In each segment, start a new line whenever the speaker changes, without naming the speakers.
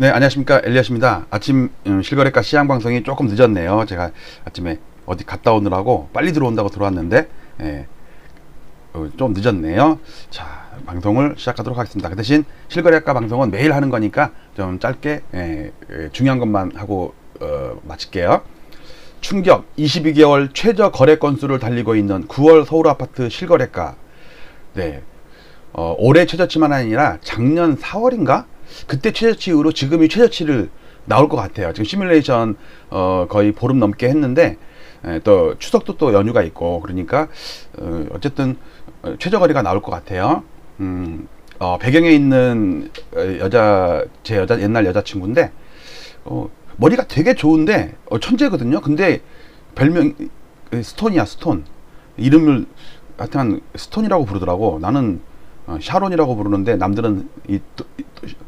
네, 안녕하십니까. 엘리엇입니다. 아침 실거래가 시향 방송이 조금 늦었네요. 제가 아침에 어디 갔다 오느라고 빨리 들어온다고 들어왔는데 좀 늦었네요. 자, 방송을 시작하도록 하겠습니다. 그 대신 실거래가 방송은 매일 하는 거니까 좀 짧게 중요한 것만 하고 마칠게요. 충격 22개월 최저 거래 건수를 달리고 있는 9월 서울 아파트 실거래가. 네, 올해 최저치만 아니라 작년 4월인가? 그때 최저치 이후로 지금이 최저치를 나올 것 같아요. 지금 시뮬레이션 거의 보름 넘게 했는데 또 추석도 또 연휴가 있고 그러니까 어쨌든 최저거래가 나올 것 같아요. 배경에 있는 제 옛날 여자친구인데 머리가 되게 좋은데 천재거든요. 근데 별명 스톤이야, 스톤. 이름을 하여튼 스톤이라고 부르더라고. 나는 샤론이라고 부르는데 남들은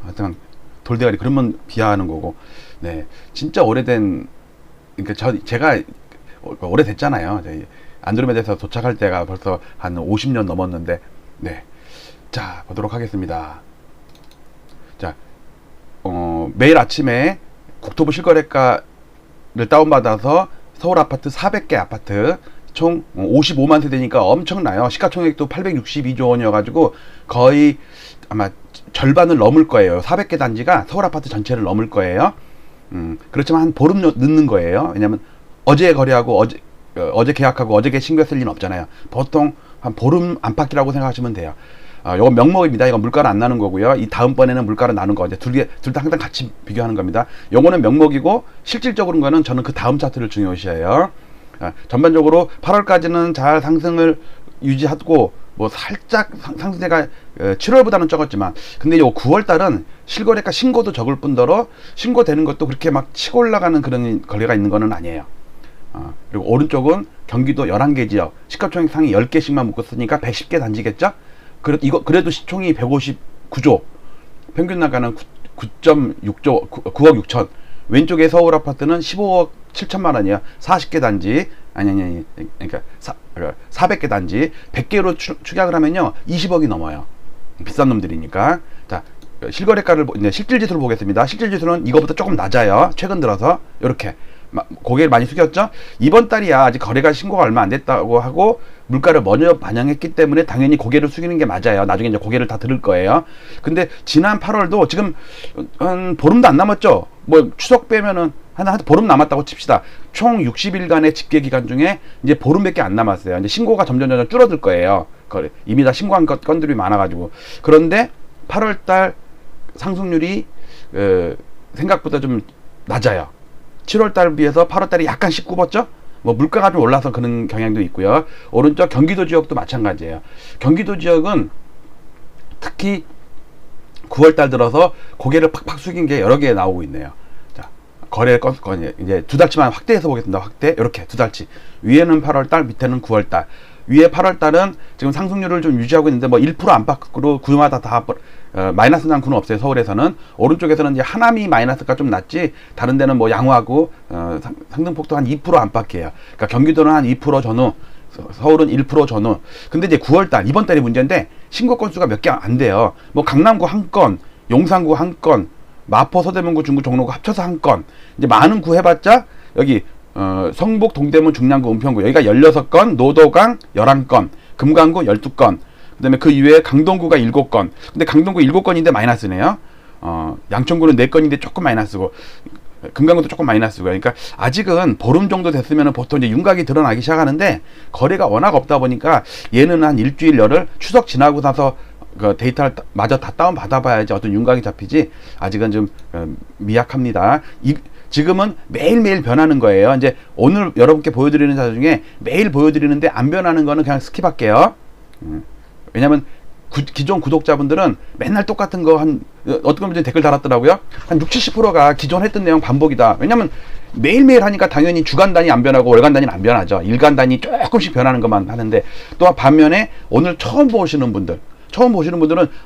하여튼 돌대가리 그러면 비하하는 거고. 네, 진짜 오래된, 그러니까 제가 오래됐잖아요. 안드로메다에서 도착할 때가 벌써 한 50년 넘었는데. 네, 자 보도록 하겠습니다. 자, 매일 아침에 국토부 실거래가를 다운받아서 서울 아파트 400개 아파트 총 55만 세대니까 엄청나요. 시가총액도 862조 원이어가지고 거의 아마 절반을 넘을 거예요. 400개 단지가 서울 아파트 전체를 넘을 거예요. 그렇지만 한 보름 늦는 거예요. 왜냐면 어제 거래하고 어제 계약하고 어제 신고했을 리는 없잖아요. 보통 한 보름 안팎이라고 생각하시면 돼요. 이건 명목입니다. 이건 물가는 안 나는 거고요. 이 다음번에는 물가를 나는 거. 이제 둘 다 항상 같이 비교하는 겁니다. 요거는 명목이고 실질적으로는 저는 그 다음 차트를 중요시해요. 전반적으로 8월까지는 잘 상승을 유지하고 뭐 살짝 상승세가 7월보다는 적었지만 근데 요 9월달은 실거래가 신고도 적을 뿐더러 신고되는 것도 그렇게 막 치고 올라가는 그런 거래가 있는 거는 아니에요. 그리고 오른쪽은 경기도 11개 지역 시가총액 상위 10개씩만 묶었으니까 110개 단지겠죠. 그래도 시총이 159조, 평균 나가는 9.6조 9억 6천. 왼쪽에 서울 아파트는 15억 7천만 원이야. 40개 단지, 그러니까 400개 단지, 100개로 축약을 하면요, 20억이 넘어요. 비싼 놈들이니까. 자, 실거래가를, 이제 실질지수를 보겠습니다. 실질지수는 이거보다 조금 낮아요. 최근 들어서. 이렇게. 고개를 많이 숙였죠? 이번 달이야 아직 거래가 신고가 얼마 안 됐다고 하고 물가를 먼저 반영했기 때문에 당연히 고개를 숙이는 게 맞아요. 나중에 이제 고개를 다 들을 거예요. 근데 지난 8월도 지금 한 보름도 안 남았죠? 뭐 추석 빼면은 한 보름 남았다고 칩시다. 총 60일간의 집계 기간 중에 이제 보름밖에 안 남았어요. 이제 신고가 점점 줄어들 거예요. 이미 다 신고한 건들이 많아가지고. 그런데 8월달 상승률이 생각보다 좀 낮아요. 7월달 비해서 8월달이 약간씩 굽었죠? 뭐 물가가 좀 올라서 그런 경향도 있고요. 오른쪽 경기도 지역도 마찬가지예요. 경기도 지역은 특히 9월달 들어서 고개를 팍팍 숙인 게 여러 개 나오고 있네요. 자, 거래 건수 이제 두 달치만 확대해서 보겠습니다. 확대 이렇게 두 달치. 위에는 8월달, 밑에는 9월달. 위에 8월달은 지금 상승률을 좀 유지하고 있는데 뭐 1% 안팎으로 구마다 다 마이너스 난 구는 없어요. 서울에서는. 오른쪽에서는 이제 하남이 마이너스가 좀 낮지 다른 데는 뭐 양호하고 상승폭도 한 2% 안팎이에요. 그러니까 경기도는 한 2% 전후, 서울은 1% 전후. 근데 이제 9월달 이번 달이 문제인데 신고 건수가 몇 개 안 돼요. 뭐 강남구 한 건, 용산구 한 건, 마포, 서대문구, 중구, 종로구 합쳐서 한 건. 이제 많은 구 해봤자 여기 성북, 동대문, 중랑구, 은평구 여기가 16건, 노도강 11건, 금강구 12건, 그 다음에 그 이외에 강동구가 7건. 근데 강동구 7건인데 마이너스네요. 양천구는 4건인데 조금 마이너스고, 금강구도 조금 마이너스고. 그러니까 아직은 보름 정도 됐으면 보통 이제 윤곽이 드러나기 시작하는데 거래가 워낙 없다 보니까 얘는 한 일주일 열흘 추석 지나고 나서 그 데이터를 마저 다 다운 받아봐야지 어떤 윤곽이 잡히지 아직은 좀 미약합니다. 지금은 매일매일 변하는 거예요. 이제 오늘 여러분께 보여드리는 자료 중에 매일 보여드리는데 안 변하는 거는 그냥 스킵할게요. 왜냐면 기존 구독자분들은 맨날 똑같은 거 어떤 분들이 댓글 달았더라고요. 한 60-70%가 기존 했던 내용 반복이다. 왜냐면 매일매일 하니까 당연히 주간 단위 안 변하고 월간 단위는 안 변하죠. 일간 단위 조금씩 변하는 것만 하는데 또 반면에 오늘 처음 보시는 분들은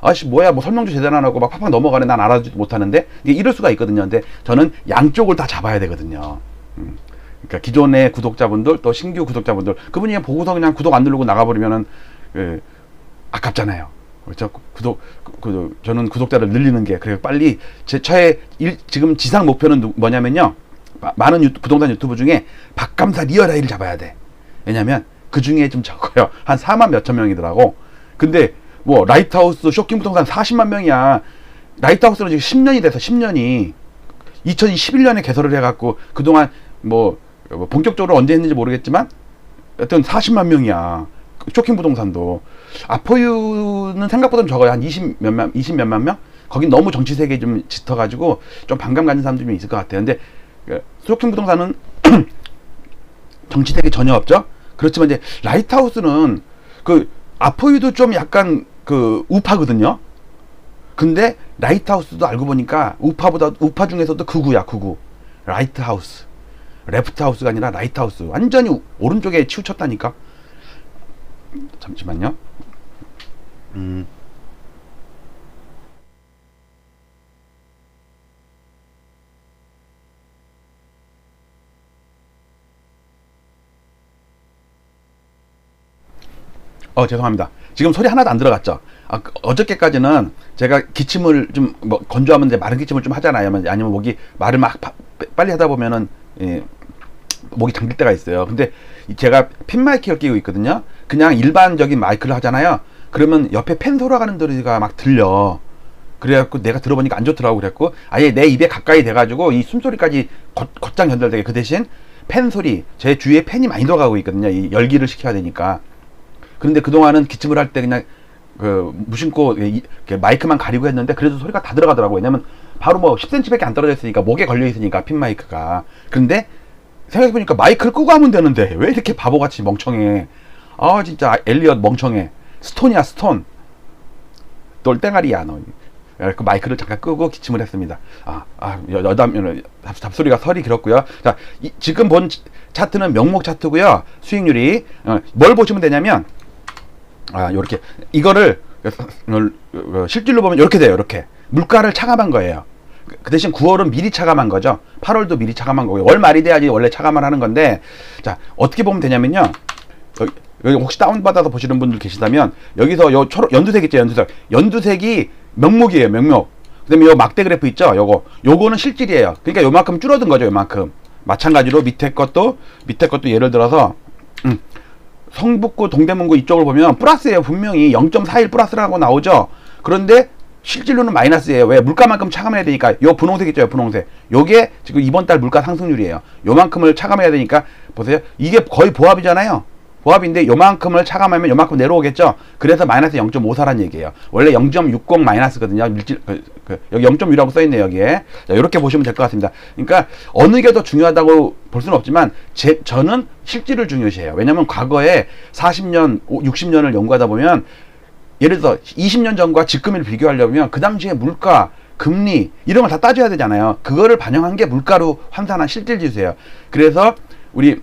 아씨 뭐야 뭐 설명도 제대로 안 하고 막 팍팍 넘어가네 난 알아듣지도 못하는데 이럴 수가 있거든요. 근데 저는 양쪽을 다 잡아야 되거든요. 그러니까 기존의 구독자분들 또 신규 구독자분들 그분이 보고서 그냥 구독 안 누르고 나가버리면은 아깝잖아요. 저 저는 구독자를 늘리는 게 그래요. 빨리 제 차에 지금 지상 목표는 뭐냐면요. 많은 부동산 유튜브 중에 박감사 리얼아이를 잡아야 돼. 왜냐면 그 중에 좀 적어요. 한 4만 몇천 명이더라고. 근데 뭐 라이트하우스 쇼킹 부동산 40만 명이야. 라이트하우스는 지금 10년이 돼서 10년이 2011년에 개설을 해갖고 그동안 뭐 본격적으로 언제 했는지 모르겠지만 여튼 40만 명이야. 쇼킹 부동산도. 아포유는 생각보다 적어요. 한 20몇만 명? 거긴 너무 정치 세계에 좀 짙어가지고 좀 반감 가는 사람들이 좀 있을 것 같아요. 근데 쇼킹 부동산은 정치 세계 전혀 없죠. 그렇지만 이제 라이트하우스는 그 아포유도 좀 약간 그 우파거든요. 근데 라이트하우스도 알고 보니까 우파 중에서도 극우야, 극우. 라이트하우스. 레프트하우스가 아니라 라이트하우스. 완전히 오른쪽에 치우쳤다니까. 잠시만요. 죄송합니다. 지금 소리 하나도 안 들어갔죠? 어저께까지는 제가 기침을 좀, 뭐, 건조하면 마른 기침을 좀 하잖아요. 아니면 목이 말을 막 빨리 하다 보면은, 목이 잠길 때가 있어요. 근데 제가 핀 마이크를 끼고 있거든요. 그냥 일반적인 마이크를 하잖아요. 그러면 옆에 펜 돌아가는 소리가 막 들려. 그래갖고 내가 들어보니까 안 좋더라고. 그랬고, 아예 내 입에 가까이 돼가지고 이 숨소리까지 곧장 전달되게. 그 대신 펜 소리, 제 주위에 펜이 많이 들어가고 있거든요. 이 열기를 식혀야 되니까. 그런데 그동안은 기침을 할 때 그냥 무심코 마이크만 가리고 했는데 그래도 소리가 다 들어가더라고요. 왜냐면 바로 뭐 10cm밖에 안 떨어져 있으니까, 목에 걸려 있으니까 핀 마이크가. 근데 생각해보니까 마이크를 끄고 하면 되는데 왜 이렇게 바보같이 멍청해. 진짜 엘리엇 멍청해. 스톤이야, 스톤. 똘땡아리야 너. 그 마이크를 잠깐 끄고 기침을 했습니다. 잡소리가 설이 길었고요. 자, 지금 본 차트는 명목 차트고요. 수익률이 뭘 보시면 되냐면 요렇게 이거를 실질로 보면 이렇게 돼요. 이렇게 물가를 차감한 거예요. 그 대신 9월은 미리 차감한 거죠. 8월도 미리 차감한 거고요. 월 말이 돼야지 원래 차감을 하는 건데, 자, 어떻게 보면 되냐면요. 여기 혹시 다운받아서 보시는 분들 계시다면 여기서 요 연두색 있죠, 연두색. 연두색이 명목이에요, 명목. 그 다음에 요 막대 그래프 있죠, 요거는 실질이에요. 그러니까 요만큼 줄어든 거죠, 요만큼. 마찬가지로 밑에 것도 예를 들어서 성북구, 동대문구 이쪽을 보면 플러스예요. 분명히 0.41 플러스라고 나오죠. 그런데 실질로는 마이너스예요. 왜? 물가만큼 차감해야 되니까. 요 분홍색 있죠, 분홍색. 요게 지금 이번 달 물가 상승률이에요. 요만큼을 차감해야 되니까 보세요. 이게 거의 보합이잖아요. 보합인데 요만큼을 차감하면 요만큼 내려오겠죠. 그래서 마이너스 0.54란 얘기예요. 원래 0.60 마이너스거든요. 여기 0.6라고 써있네요, 여기에. 자, 이렇게 보시면 될 것 같습니다. 그러니까 어느 게 더 중요하다고 볼 수는 없지만 저는 실질을 중요시해요. 왜냐면 과거에 40년, 60년을 연구하다 보면 예를 들어서 20년 전과 지금을 비교하려면 그 당시에 물가, 금리 이런 걸 다 따져야 되잖아요. 그거를 반영한 게 물가로 환산한 실질 지수예요. 그래서 우리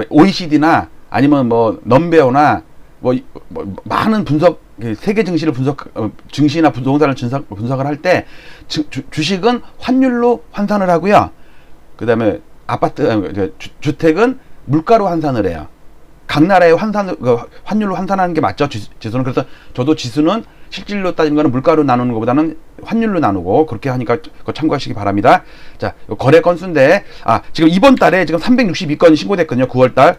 OECD나 아니면 넘베어나 많은 세계 증시를 증시나 부동산을 분석을 할 때 주식은 환율로 환산을 하고요. 그 다음에 주택은 물가로 환산을 해요. 각 나라의 환율로 환산하는 게 맞죠, 지수는. 그래서 저도 지수는 실질로 따진 거는 물가로 나누는 것보다는 환율로 나누고, 그렇게 하니까 그거 참고하시기 바랍니다. 자, 거래 건수인데, 지금 이번 달에 지금 362건이 신고됐거든요, 9월달.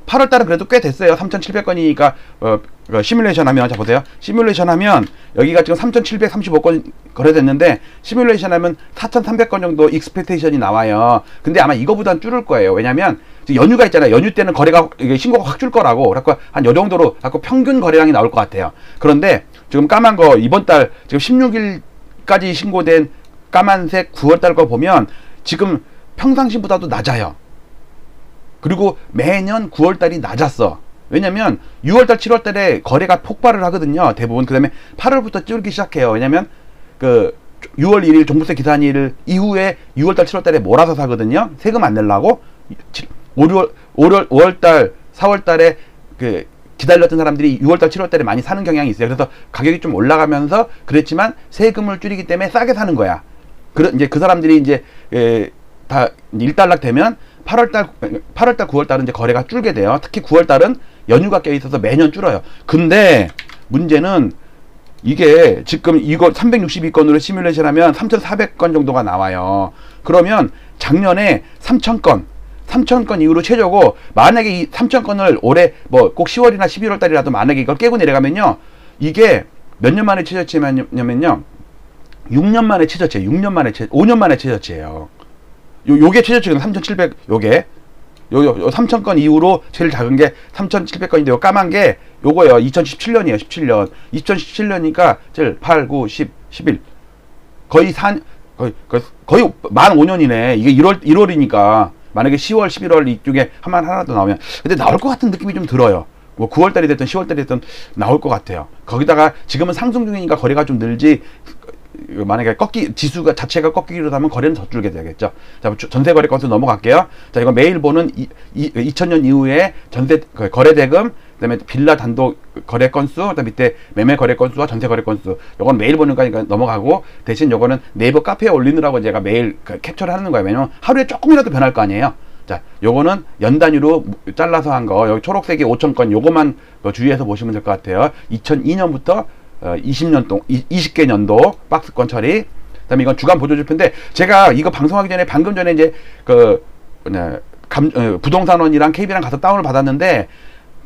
8월달은 그래도 꽤 됐어요. 3,700건이니까, 시뮬레이션 하면, 자, 보세요. 시뮬레이션 하면, 여기가 지금 3,735건 거래됐는데, 시뮬레이션 하면 4,300건 정도 익스펙테이션이 나와요. 근데 아마 이거보단 줄을 거예요. 왜냐면, 연휴가 있잖아요. 연휴 때는 신고가 확 줄 거라고. 그래갖고 한 요 정도로 평균 거래량이 나올 것 같아요. 그런데 지금 까만 거 이번 달 지금 16일까지 신고된 까만색 9월달 거 보면 지금 평상시보다도 낮아요. 그리고 매년 9월달이 낮았어. 왜냐면 6월달, 7월달에 거래가 폭발을 하거든요, 대부분. 그 다음에 8월부터 줄기 시작해요. 왜냐면 6월 1일 종부세 기산일 이후에 6월달, 7월달에 몰아서 사거든요. 세금 안 내려고. 5월달, 4월달에 기다렸던 사람들이 6월달, 7월달에 많이 사는 경향이 있어요. 그래서 가격이 좀 올라가면서 그랬지만 세금을 줄이기 때문에 싸게 사는 거야. 이제 그 사람들이 이제 다 일단락 되면 8월달, 9월달은 이제 거래가 줄게 돼요. 특히 9월달은 연휴가 껴있어서 매년 줄어요. 근데 문제는 이게 지금 이거 362건으로 시뮬레이션 하면 3,400건 정도가 나와요. 그러면 작년에 3,000건 이후로 최저고, 만약에 이 3,000건을 올해 뭐 꼭 10월이나 11월 달이라도 만약에 이걸 깨고 내려가면요, 이게 몇 년 만에 최저치냐면요 6년 만에 최저치예요. 5년 만에 최저치예요. 요게 최저치거든요. 3,700, 요게 요 3,000건 이후로 제일 작은 게 3,700건인데, 요 까만 게 요거예요. 2017년이에요. 17년. 2017년이니까 제일 8, 9, 10, 11. 거의 만 5년이네. 이게 1월이니까. 만약에 10월, 11월 이쪽에 하나 더 나오면. 근데 나올 것 같은 느낌이 좀 들어요. 뭐 9월달이 됐든 10월달이 됐든 나올 것 같아요. 거기다가 지금은 상승 중이니까 거래가 좀 늘지, 만약에 지수가 자체가 꺾이기로 하면 거래는 더 줄게 되겠죠. 자, 전세 거래 건수 넘어갈게요. 자, 이거 매일 보는 2000년 이후에 전세 거래 대금, 그다음에 빌라 단독 거래 건수, 그다음 밑에 매매 거래 건수와 전세 거래 건수. 요건 매일 보는 거니까 넘어가고, 대신 요거는 네이버 카페에 올리느라고 제가 매일 캡처를 하는 거예요. 왜냐면 하루에 조금이라도 변할 거 아니에요. 자, 요거는 연 단위로 잘라서 한 거, 여기 초록색이 5,000건, 요것만 주의해서 보시면 될 것 같아요. 2002년부터 20년 동안 20개 년도 박스권 처리. 그다음에 이건 주간 보조지표인데, 제가 이거 방송하기 전에 방금 전에 이제 부동산원이랑 KB랑 가서 다운을 받았는데,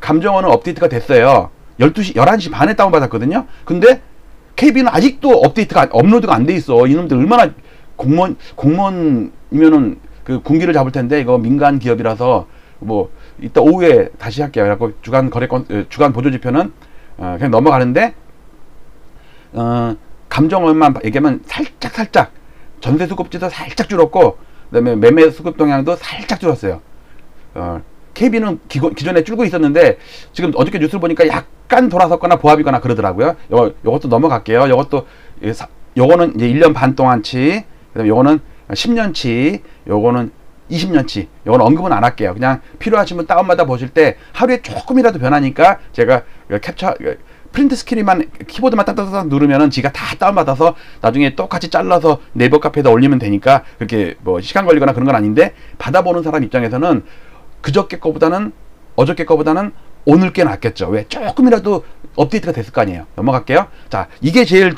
감정원은 업데이트가 됐어요. 11시 반에 다운 받았거든요. 근데 KB는 아직도 업로드가 안 돼 있어. 이놈들 얼마나 공무원이면은 그 군기를 잡을 텐데, 이거 민간 기업이라서 뭐 이따 오후에 다시 할게요. 그래갖고 주간 보조지표는 그냥 넘어가는데, 감정원만 얘기하면 살짝 전세 수급지도 살짝 줄었고, 그다음에 매매 수급 동향도 살짝 줄었어요. KB는 기존에 줄고 있었는데, 지금 어저께 뉴스를 보니까 약간 돌아섰거나 보합이거나 그러더라고요. 요것도 넘어갈게요. 요거는 이제 1년 반 동안치, 그다음에 요거는 10년치, 요거는 20년치. 요거는 언급은 안 할게요. 그냥 필요하신 분 다운받아 보실 때 하루에 조금이라도 변하니까 제가 프린트 스크린만, 키보드만 따따따 누르면은 지가 다 다운받아서 나중에 똑같이 잘라서 네이버 카페에다 올리면 되니까, 그렇게 뭐 시간 걸리거나 그런 건 아닌데, 받아보는 사람 입장에서는 어저께 거보다는 오늘 게 낫겠죠. 왜? 조금이라도 업데이트가 됐을 거 아니에요. 넘어갈게요. 자, 이게 제일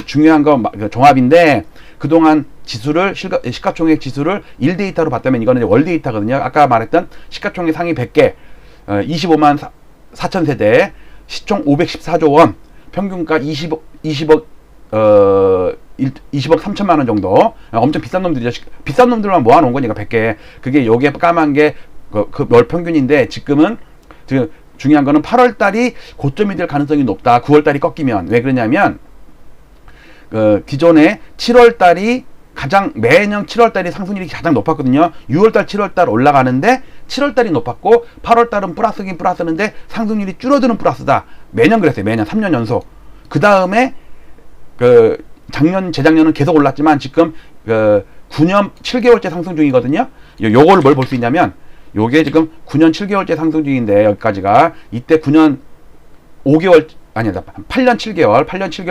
중요한 거 종합인데, 그동안 시가총액 지수를 1데이터로 봤다면, 이거는 월 데이터거든요. 아까 말했던 시가총액 상위 100개, 25만 4천 세대, 시총 514조 원, 평균가 20억 3천만 원 정도. 엄청 비싼 놈들이죠. 비싼 놈들만 모아놓은 거니까 100개. 그게 요게 까만 게 월 평균인데, 지금 중요한 거는 8월 달이 고점이 될 가능성이 높다. 9월 달이 꺾이면. 왜 그러냐면, 기존에 7월 달이 매년 7월 달이 상승률이 가장 높았거든요. 6월 달, 7월 달 올라가는데 7월 달이 높았고, 8월 달은 플러스긴 플러스는데 상승률이 줄어드는 플러스다. 매년 그랬어요. 매년 3년 연속. 그 다음에 재작년은 계속 올랐지만 지금 9년 7개월째 상승 중이거든요. 요거를 뭘 볼 수 있냐면, 요게 지금 9년 7개월째 상승 중인데, 여기까지가 이때 8년 7개월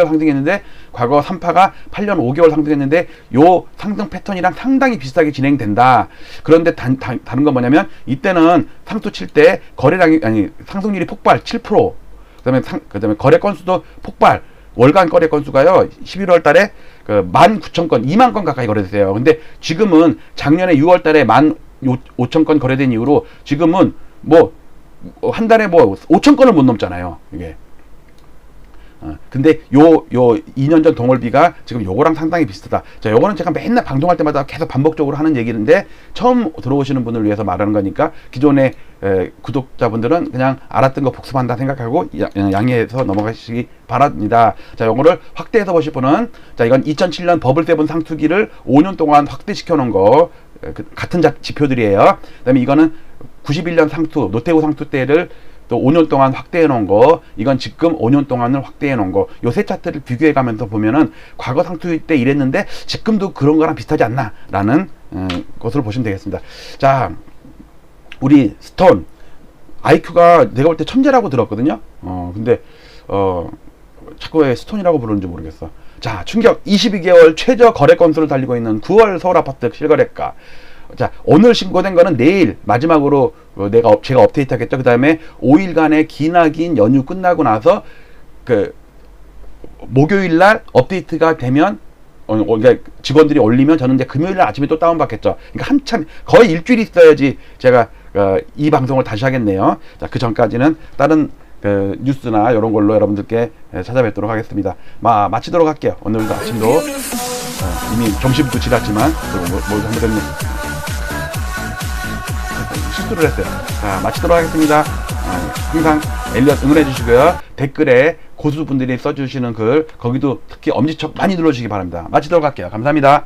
상승했는데, 과거 3파가 8년 5개월 상승했는데, 요 상승 패턴이랑 상당히 비슷하게 진행된다. 그런데 다른 건 뭐냐면, 이때는 상투 칠 때 상승률이 폭발 7%, 그다음에 거래 건수도 폭발. 월간 거래 건수가요, 11월 달에 19,000건, 2만 건 가까이 거래됐어요. 근데 지금은 작년에 6월 달에 15,000건 거래된 이후로 지금은 한 달에 5,000건을 못 넘잖아요, 이게. 근데 요 2년 전 동월비가 지금 요거랑 상당히 비슷하다. 자, 요거는 제가 맨날 방송할 때마다 계속 반복적으로 하는 얘기인데, 처음 들어오시는 분을 위해서 말하는 거니까, 기존의 구독자분들은 그냥 알았던 거 복습한다 생각하고 양해해서 넘어가시기 바랍니다. 자, 요거를 확대해서 보실 분은, 자, 이건 2007년 버블7 상투기를 5년 동안 확대시켜 놓은 거, 같은 지표들이에요. 그다음에 이거는 91년 상투, 노태우 상투 때를 또 5년 동안 확대해 놓은 거, 이건 지금 5년 동안을 확대해 놓은 거, 요 세 차트를 비교해 가면서 보면은 과거 상투 때 이랬는데 지금도 그런 거랑 비슷하지 않나 라는 것으로 보시면 되겠습니다. 자, 우리 스톤 IQ가 내가 볼 때 천재라고 들었거든요. 근데 자꾸 왜 스톤이라고 부르는지 모르겠어. 자, 충격 22개월 최저 거래 건수를 달리고 있는 9월 서울 아파트 실거래가, 자, 오늘 신고된 거는 내일 마지막으로 제가 업데이트하겠죠. 그 다음에 5일간의 기나긴 연휴 끝나고 나서 그 목요일 날 업데이트가 되면 그러니까 직원들이 올리면 저는 이제 금요일 날 아침에 또 다운받겠죠. 그러니까 한참 거의 일주일 있어야지 제가 이 방송을 다시 하겠네요. 자, 그 전까지는 다른 그 뉴스나 이런 걸로 여러분들께 찾아뵙도록 하겠습니다. 마치도록 할게요. 오늘도 아침도 이미 점심도 지났지만 뭘 잘못했니? 실수를 했어요. 자, 마치도록 하겠습니다. 항상 엘리엇 응원해 주시고요. 댓글에 고수분들이 써주시는 글 거기도 특히 엄지척 많이 눌러주시기 바랍니다. 마치도록 할게요. 감사합니다.